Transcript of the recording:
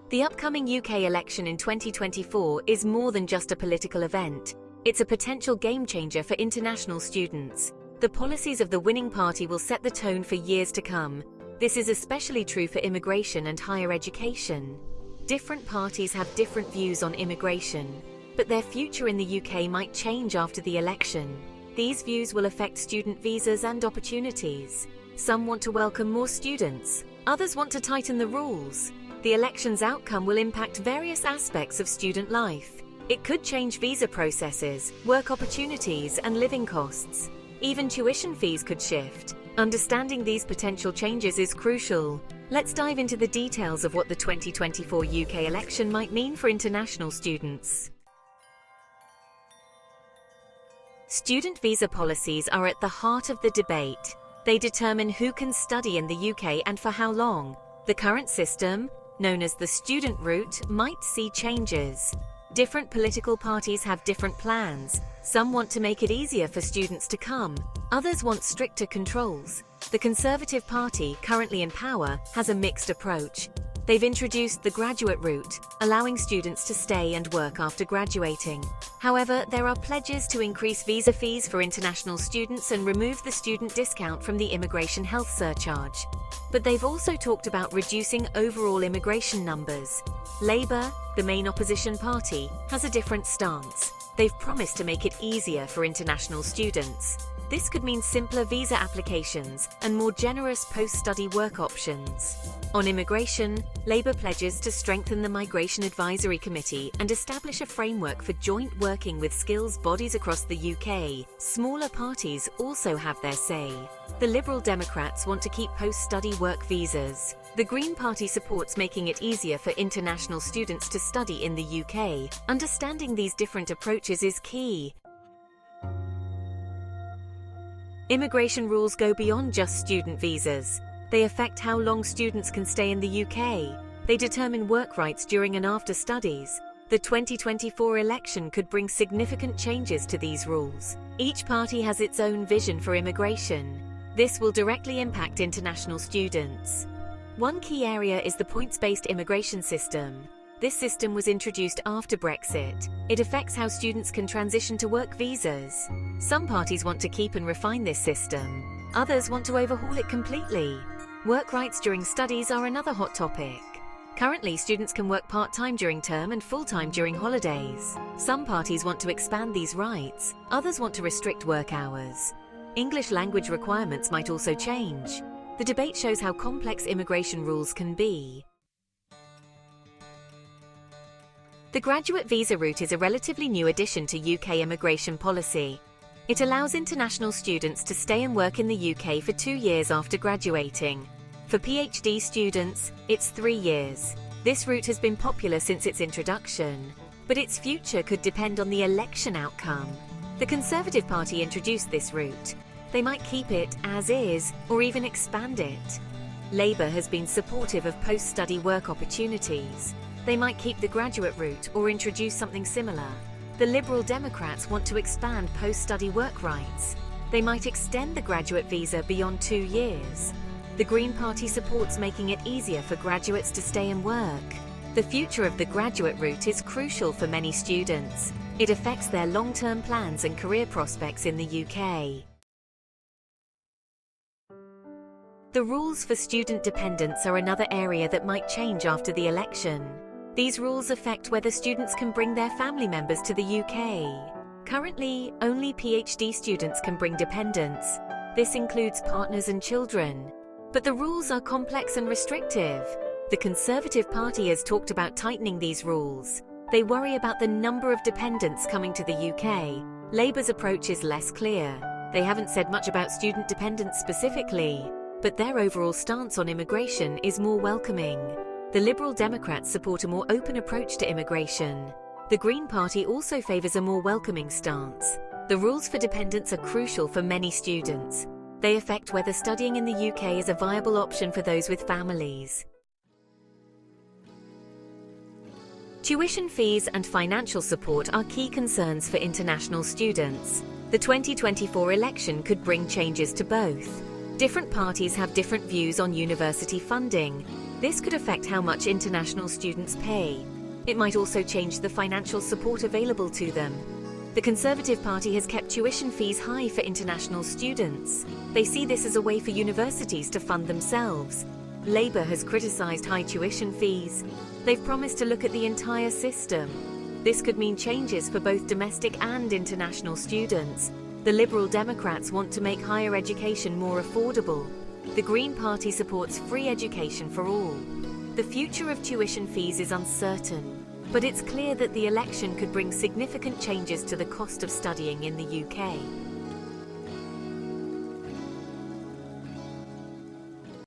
The upcoming UK election in 2024 is more than just a political event. It's a potential game changer for international students. The policies of the winning party will set the tone for years to come. This is especially true for immigration and higher education. Different parties have different views on immigration, but their future in the UK might change after the election. These views will affect student visas and opportunities. Some want to welcome more students, others want to tighten the rules. The election's outcome will impact various aspects of student life. It could change visa processes, work opportunities, and living costs. Even tuition fees could shift. Understanding these potential changes is crucial. Let's dive into the details of what the 2024 UK election might mean for international students. Student visa policies are at the heart of the debate. They determine who can study in the UK and for how long. The current system, known as the student route, might see changes. Different political parties have different plans. Some want to make it easier for students to come. Others want stricter controls. The Conservative Party, currently in power, has a mixed approach. They've introduced the graduate route, allowing students to stay and work after graduating. However, there are pledges to increase visa fees for international students and remove the student discount from the immigration health surcharge. But they've also talked about reducing overall immigration numbers. Labour, the main opposition party, has a different stance. They've promised to make it easier for international students. This could mean simpler visa applications and more generous post-study work options. On immigration, Labour pledges to strengthen the Migration Advisory Committee and establish a framework for joint working with skills bodies across the UK. Smaller parties also have their say. The Liberal Democrats want to keep post-study work visas. The Green Party supports making it easier for international students to study in the UK. Understanding these different approaches is key. Immigration rules go beyond just student visas. They affect how long students can stay in the UK. They determine work rights during and after studies. The 2024 election could bring significant changes to these rules. Each party has its own vision for immigration. This will directly impact international students. One key area is the points-based immigration system. This system was introduced after Brexit. It affects how students can transition to work visas. Some parties want to keep and refine this system. Others want to overhaul it completely. Work rights during studies are another hot topic. Currently, students can work part-time during term and full-time during holidays. Some parties want to expand these rights. Others want to restrict work hours. English language requirements might also change. The debate shows how complex immigration rules can be. The graduate visa route is a relatively new addition to UK immigration policy. It allows international students to stay and work in the UK for 2 years after graduating. For PhD students, it's 3 years. This route has been popular since its introduction, but its future could depend on the election outcome. The Conservative Party introduced this route. They might keep it as is or even expand it. Labour has been supportive of post-study work opportunities. They might keep the graduate route or introduce something similar. The Liberal Democrats want to expand post-study work rights. They might extend the graduate visa beyond 2 years. The Green Party supports making it easier for graduates to stay and work. The future of the graduate route is crucial for many students. It affects their long-term plans and career prospects in the UK. The rules for student dependents are another area that might change after the election. These rules affect whether students can bring their family members to the UK. Currently, only PhD students can bring dependents. This includes partners and children. But the rules are complex and restrictive. The Conservative Party has talked about tightening these rules. They worry about the number of dependents coming to the UK. Labour's approach is less clear. They haven't said much about student dependents specifically, but their overall stance on immigration is more welcoming. The Liberal Democrats support a more open approach to immigration. The Green Party also favours a more welcoming stance. The rules for dependents are crucial for many students. They affect whether studying in the UK is a viable option for those with families. Tuition fees and financial support are key concerns for international students. The 2024 election could bring changes to both. Different parties have different views on university funding. This could affect how much international students pay. It might also change the financial support available to them. The Conservative Party has kept tuition fees high for international students. They see this as a way for universities to fund themselves. Labour has criticised high tuition fees. They've promised to look at the entire system. This could mean changes for both domestic and international students. The Liberal Democrats want to make higher education more affordable. The Green Party supports free education for all. The future of tuition fees is uncertain, but it's clear that the election could bring significant changes to the cost of studying in the UK.